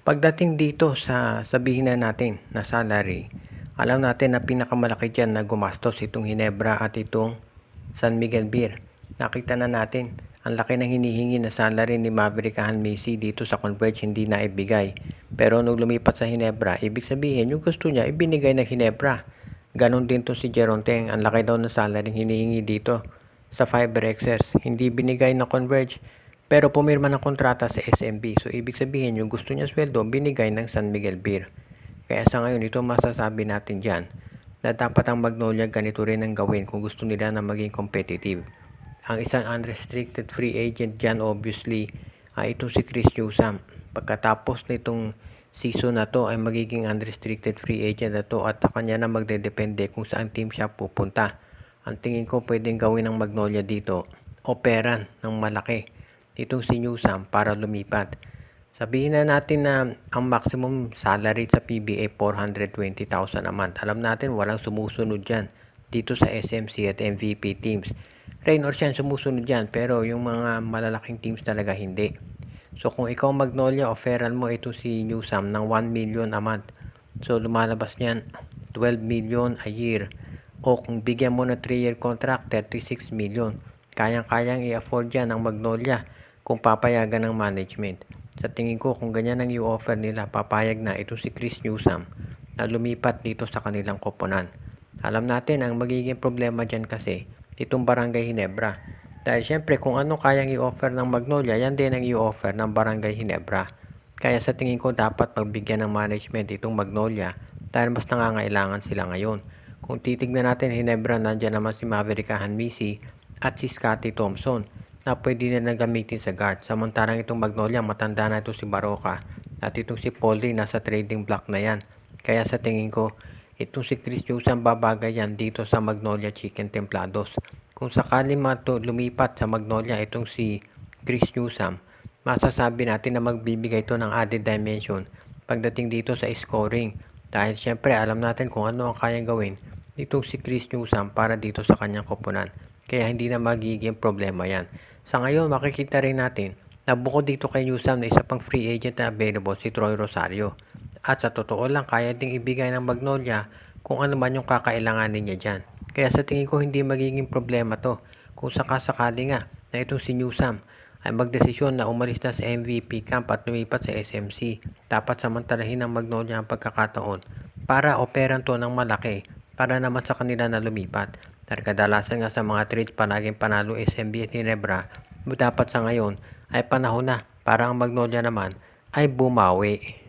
Pagdating dito sa sabihin na natin na salary, alam natin na pinakamalaki diyan na gumastos itong Ginebra at itong San Miguel Beer. Nakita na natin ang laki ng hinihingi na salary ni Maverick Messi dito sa Converge, hindi na ibigay. Pero nung lumipat sa Ginebra, ibig sabihin yung gusto niya ibinigay ng Ginebra. Ganon din to si Geronteng, ang laki daw na salary hinihingi dito sa FiberXS. Hindi binigay na Converge, pero pumirma ng kontrata sa SMB. So, ibig sabihin, yung gusto niya sweldo, binigay ng San Miguel Beer. Kaya sa ngayon, ito masasabi natin dyan na dapat ang Magnolia ganito rin ang gawin kung gusto nila na maging competitive. Ang isang unrestricted free agent dyan, obviously, ay ito si Chris Newsome. Pagkatapos nitong season na to ay magiging unrestricted free agent na to at kanya na magdedepende kung saan team siya pupunta. Ang tingin ko pwedeng gawin ng Magnolia dito, operan ng malaki itong si Newsome para lumipat. Sabihin na natin na ang maximum salary sa PBA 420,000 a month. Alam natin walang sumusunod dyan dito sa SMC at MVP teams. Rain or Shine sumusunod dyan, pero yung mga malalaking teams talaga hindi. So kung ikaw Magnolia, offeran mo ito si Newsome ng 1 million a month. So lumalabas niyan 12 million a year. O kung bigyan mo na 3-year contract, 36 million. Kayang-kayang i-afford yan ng Magnolia kung papayagan ng management. Sa tingin ko, kung ganyan ang i-offer nila, papayag na ito si Chris Newsome na lumipat dito sa kanilang koponan. Alam natin, ang magiging problema dyan kasi, itong Barangay Ginebra. Dahil syempre, kung ano kayang i-offer ng Magnolia, yan din ang i-offer ng Barangay Ginebra. Kaya sa tingin ko, dapat pagbigyan ng management itong Magnolia dahil mas nangangailangan sila ngayon. Kung titignan natin Ginebra, nandiyan naman si Maverick Messi at si Scottie Thompson na pwede na gamitin sa guard. Samantalang itong Magnolia, matanda na ito si Baroka at itong si Paulie nasa trading block na yan. Kaya sa tingin ko, itong si Chris Newsome babagay yan dito sa Magnolia Chicken Templados. Kung sakali lumipat sa Magnolia itong si Chris Newsome, masasabi natin na magbibigay ito ng added dimension pagdating dito sa scoring. Dahil syempre alam natin kung ano ang kayang gawin itong si Chris Newsome para dito sa kanyang koponan. Kaya hindi na magiging problema yan. Sa ngayon, makikita rin natin na bukod dito kay Newsome na isa pang free agent na available si Troy Rosario. At sa totoo lang, kaya ding ibigay ng Magnolia kung ano man yung kakailanganin niya dyan. Kaya sa tingin ko, hindi magiging problema to kung sakasakali nga na itong si Newsome ay magdesisyon na umalis na sa MVP camp at lumipat sa SMC. Dapat samantalahin ng Magnolia ang pagkakataon para operan to ng malaki para naman sa kanila na lumipat. Dahil kadalasan nga sa mga trades palaging panalo SMB at Ginebra, dapat sa ngayon ay panahon na para ang Magnolia naman ay bumawi.